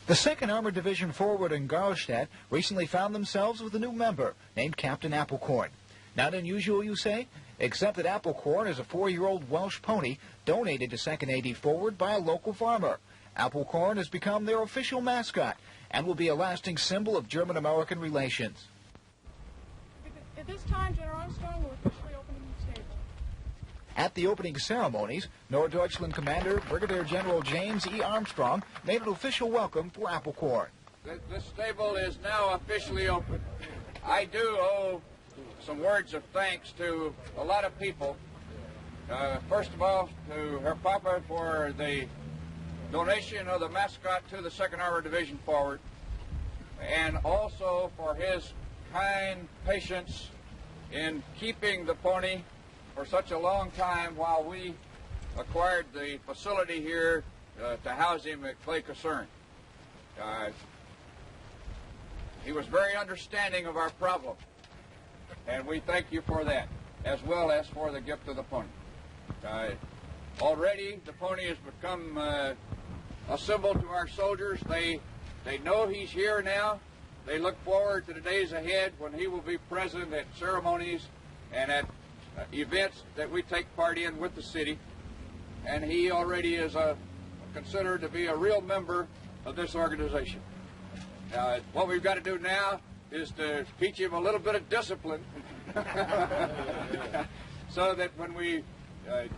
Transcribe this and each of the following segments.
The 2nd Armored Division forward in Garlstadt recently found themselves with a new member named Captain AppleKorn. Not unusual, you say? Except that AppleKorn is a 4-year-old Welsh pony donated to 2nd AD Forward by a local farmer. AppleKorn has become their official mascot and will be a lasting symbol of German-American relations. At this time, General Armstrong will officially open the stable. At the opening ceremonies, Norddeutschland Commander Brigadier General James E. Armstrong made an official welcome for AppleKorn. The stable is now officially open. I do owe some words of thanks to a lot of people. First of all, to her papa for the donation of the mascot to the 2nd Armored Division forward, and also for his kind patience in keeping the pony for such a long time while we acquired the facility here to house him at Clay Caserne. He was very understanding of our problem, and we thank you for that, as well as for the gift of the pony. Already the pony has become a symbol to our soldiers. They know he's here now. They look forward to the days ahead when he will be present at ceremonies and at events that we take part in with the city. And he already is considered to be a real member of this organization. What we've got to do now is to teach him a little bit of discipline so that when we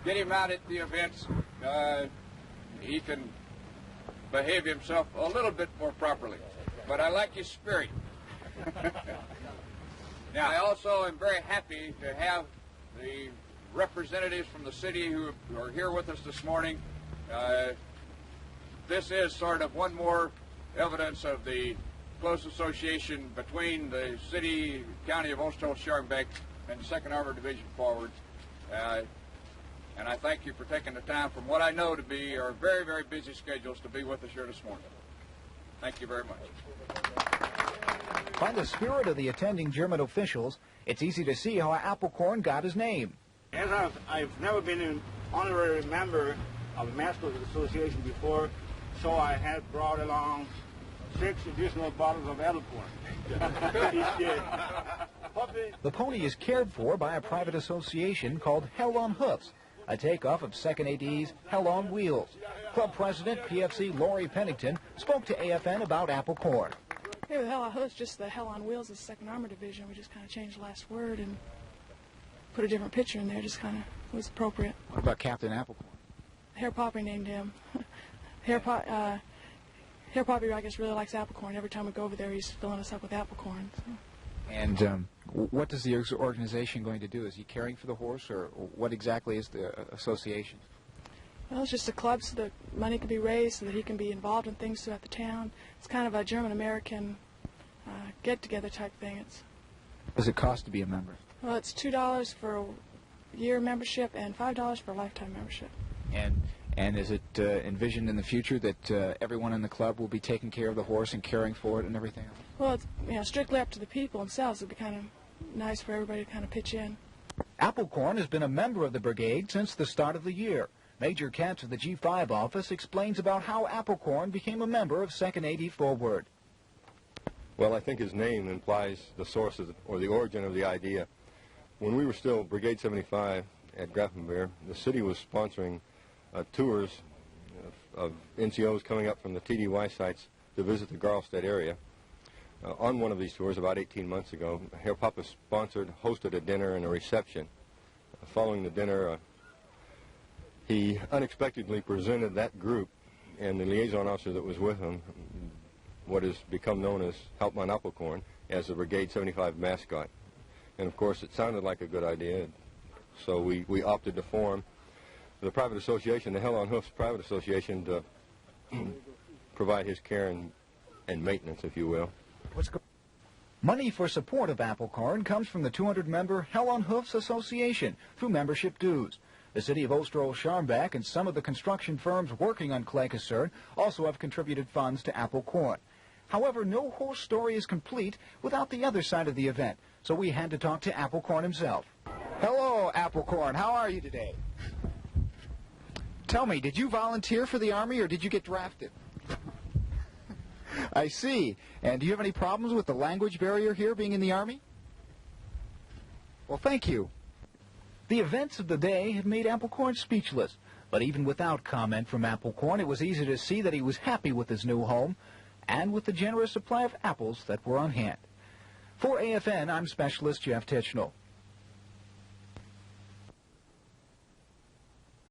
get him out at the events, he can behave himself a little bit more properly. But I like his spirit. Now, I also am very happy to have the representatives from the city who are here with us this morning. This is sort of one more evidence of the close association between the city, county of Ostro-Scharmbeck and the 2nd Armored Division forward. And I thank you for taking the time from what I know to be your very, very busy schedules to be with us here this morning. Thank you very much. By the spirit of the attending German officials, it's easy to see how AppleKorn got his name. As I've never been an honorary member of the Mascot Association before, so I had brought along 6 additional bottles of AppleKorn. The pony is cared for by a private association called Hell on Hoofs, a takeoff of 2nd AD's Hell on Wheels. Club President PFC Laurie Pennington spoke to AFN about AppleKorn. Hey, with Hell on Hoofs, just the Hell on Wheels is the 2nd Armored Division. We just kind of changed the last word and put a different picture in there. Just kind of was appropriate. What about Captain AppleKorn? Hair Poppy named him. Hair Poppy, I guess, really likes AppleKorn. Every time we go over there, he's filling us up with AppleKorn. So. And what is the organization going to do? Is he caring for the horse, or what exactly is the association? Well, it's just a club so that money can be raised so that he can be involved in things throughout the town. It's kind of a German-American get-together type thing. What does it cost to be a member? Well, it's $2 for a year membership and $5 for a lifetime membership. And is it envisioned in the future that everyone in the club will be taking care of the horse and caring for it and everything else? Well, it's strictly up to the people themselves. It'd be kind of nice for everybody to kind of pitch in. AppleKorn has been a member of the brigade since the start of the year. Major Katz of the G5 office explains about how AppleKorn became a member of 2nd AD Forward. Well, I think his name implies the source of or the origin of the idea. When we were still Brigade 75 at Grafenbeer, the city was sponsoring tours of NCOs coming up from the TDY sites to visit the Garlstadt area. On one of these tours about 18 months ago, Herr Papa hosted a dinner and a reception. Following the dinner, he unexpectedly presented that group and the liaison officer that was with him what has become known as Hauptmann AppleKorn as the Brigade 75 mascot. And of course it sounded like a good idea, so we opted to form the private association, the Hell on Hoofs Private Association, to provide his care and maintenance, if you will. Money for support of AppleKorn comes from the 200-member Hell on Hoofs Association through membership dues. The city of Ostro-Scharmbeck and some of the construction firms working on Clay Caserne also have contributed funds to AppleKorn. However, no horse story is complete without the other side of the event, so we had to talk to AppleKorn himself. Hello, AppleKorn. How are you today? Tell me, did you volunteer for the Army or did you get drafted? I see. And do you have any problems with the language barrier here, being in the Army? Well, thank you. The events of the day had made AppleKorn speechless. But even without comment from AppleKorn, it was easy to see that he was happy with his new home and with the generous supply of apples that were on hand. For AFN, I'm Specialist Jeff Titchnell.